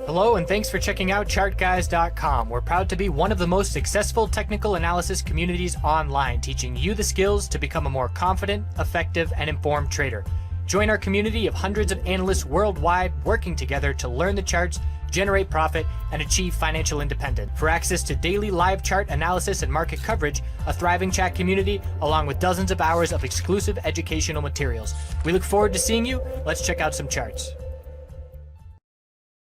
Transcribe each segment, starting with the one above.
Hello and thanks for checking out ChartGuys.com. We're proud to be one of the most successful technical analysis communities online, teaching you the skills to become a more confident, effective, and informed trader. Join our community of hundreds of analysts worldwide working together to learn the charts, generate profit, and achieve financial independence. For access to daily live chart analysis and market coverage, a thriving chat community, along with dozens of hours of exclusive educational materials. We look forward to seeing you. Let's check out some charts.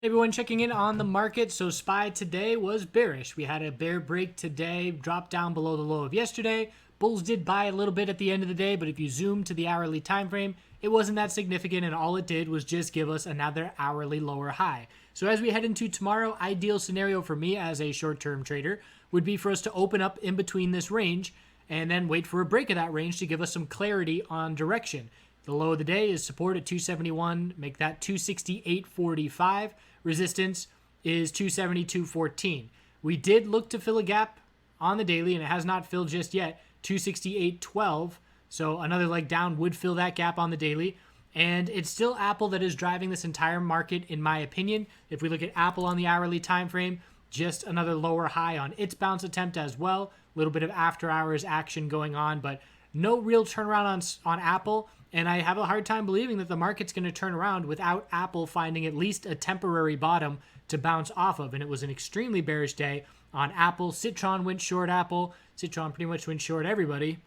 Hey everyone, checking in on the market. So SPY today was bearish. We had a bear break today, dropped down below the low of yesterday. Bulls did buy a little bit at the end of the day, but if you zoom to the hourly time frame, it wasn't that significant, and all it did was just give us another hourly lower high. So as we head into tomorrow, ideal scenario for me as a short-term trader would be for us to open up in between this range and then wait for a break of that range to give us some clarity on direction. The low of the day is support at 271, make that 268.45. Resistance is 272.14. We did look to fill a gap on the daily, and it has not filled just yet, 268.12. So another leg down would fill that gap on the daily. And it's still Apple that is driving this entire market, in my opinion. If we look at Apple on the hourly time frame, just another lower high on its bounce attempt as well. A little bit of after hours action going on, but no real turnaround on Apple. And I have a hard time believing that the market's going to turn around without Apple finding at least a temporary bottom to bounce off of. And it was an extremely bearish day on Apple. Citron went short Apple. Citron pretty much went short everybody.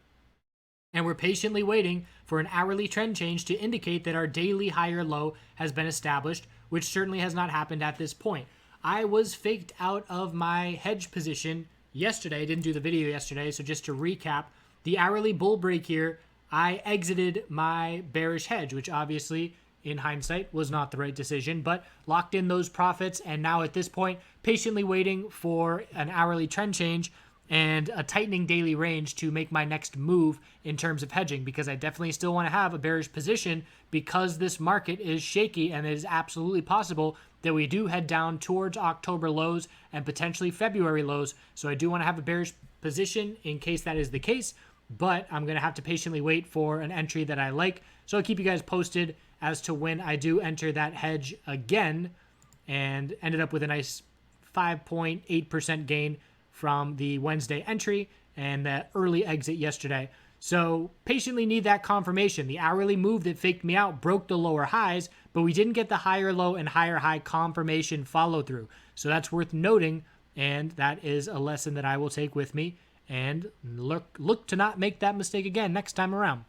And we're patiently waiting for an hourly trend change to indicate that our daily higher low has been established, which certainly has not happened at this point. I was faked out of my hedge position yesterday. I didn't do the video yesterday, so just to recap, the hourly bull break here, I exited my bearish hedge, which obviously, in hindsight, was not the right decision, but locked in those profits, and now at this point, patiently waiting for an hourly trend change and a tightening daily range to make my next move in terms of hedging, because I definitely still want to have a bearish position because this market is shaky, and it is absolutely possible that we do head down towards October lows and potentially February lows. So I do want to have a bearish position in case that is the case, but I'm going to have to patiently wait for an entry that I like. So I'll keep you guys posted as to when I do enter that hedge again, and ended up with a nice 5.8% gain from the Wednesday entry and that early exit yesterday. So patiently need that confirmation. The hourly move that faked me out broke the lower highs, but we didn't get the higher low and higher high confirmation follow through. So that's worth noting, and that is a lesson that I will take with me and look to not make that mistake again next time around.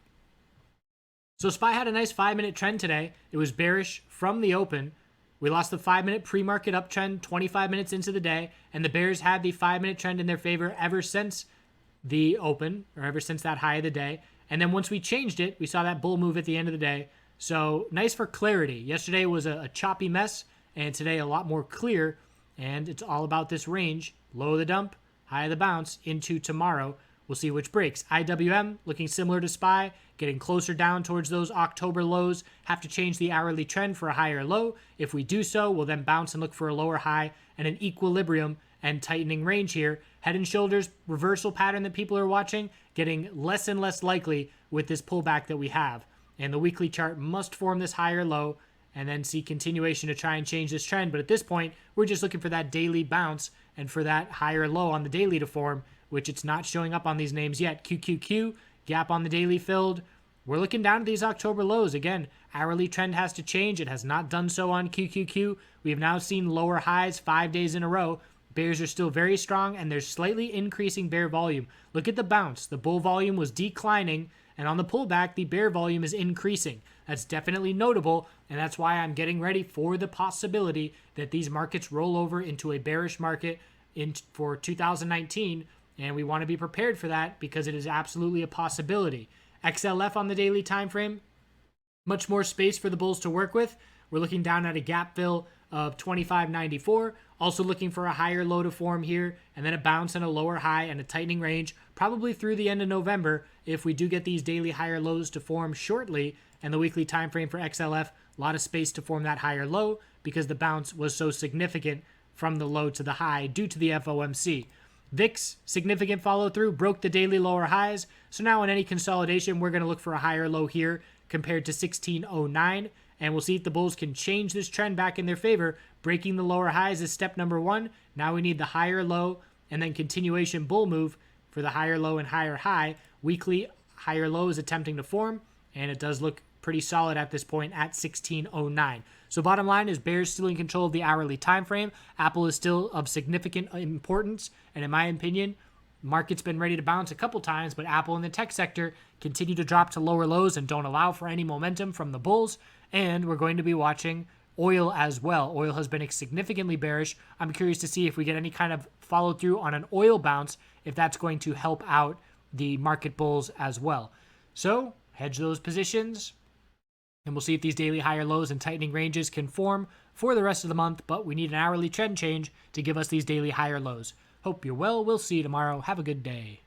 So SPY had a nice 5-minute trend today. It was bearish from the open. We lost the 5-minute pre-market uptrend 25 minutes into the day, and the bears had the 5-minute trend in their favor ever since the open, or ever since that high of the day. And then once we changed it, we saw that bull move at the end of the day. So nice for clarity. Yesterday was a choppy mess, and today a lot more clear, and it's all about this range. Low of the dump, high of the bounce into tomorrow. We'll see which breaks. IWM looking similar to SPY, getting closer down towards those October lows. Have to change the hourly trend for a higher low. If we do so, we'll then bounce and look for a lower high and an equilibrium and tightening range here. Head and shoulders reversal pattern that people are watching, getting less and less likely with this pullback that we have. And the weekly chart must form this higher low and then see continuation to try and change this trend. But at this point, we're just looking for that daily bounce and for that higher low on the daily to form, which it's not showing up on these names yet. QQQ, gap on the daily filled. We're looking down at these October lows. Again, hourly trend has to change. It has not done so on QQQ. We have now seen lower highs 5 days in a row. Bears are still very strong, and there's slightly increasing bear volume. Look at the bounce. The bull volume was declining, and on the pullback, the bear volume is increasing. That's definitely notable, and that's why I'm getting ready for the possibility that these markets roll over into a bearish market for 2019, and we want to be prepared for that because it is absolutely a possibility. XLF on the daily time frame, much more space for the bulls to work with. We're looking down at a gap fill of 25.94. Also looking for a higher low to form here, and then a bounce and a lower high and a tightening range, probably through the end of November if we do get these daily higher lows to form shortly. And the weekly time frame for XLF, a lot of space to form that higher low because the bounce was so significant from the low to the high due to the FOMC. VIX, significant follow through, broke the daily lower highs. So now in any consolidation, we're going to look for a higher low here compared to 1609. and we'll see if the bulls can change this trend back in their favor. Breaking the lower highs is step number one. Now we need the higher low and then continuation bull move for the higher low and higher high. Weekly higher low is attempting to form, and it does look pretty solid at this point at 1609. So bottom line is bears still in control of the hourly time frame. Apple is still of significant importance, and in my opinion, market's been ready to bounce a couple times, but Apple and the tech sector continue to drop to lower lows and don't allow for any momentum from the bulls. And we're going to be watching oil as well. Oil has been significantly bearish. I'm curious to see if we get any kind of follow through on an oil bounce, if that's going to help out the market bulls as well. So hedge those positions, and we'll see if these daily higher lows and tightening ranges can form for the rest of the month, but we need an hourly trend change to give us these daily higher lows. Hope you're well. We'll see you tomorrow. Have a good day.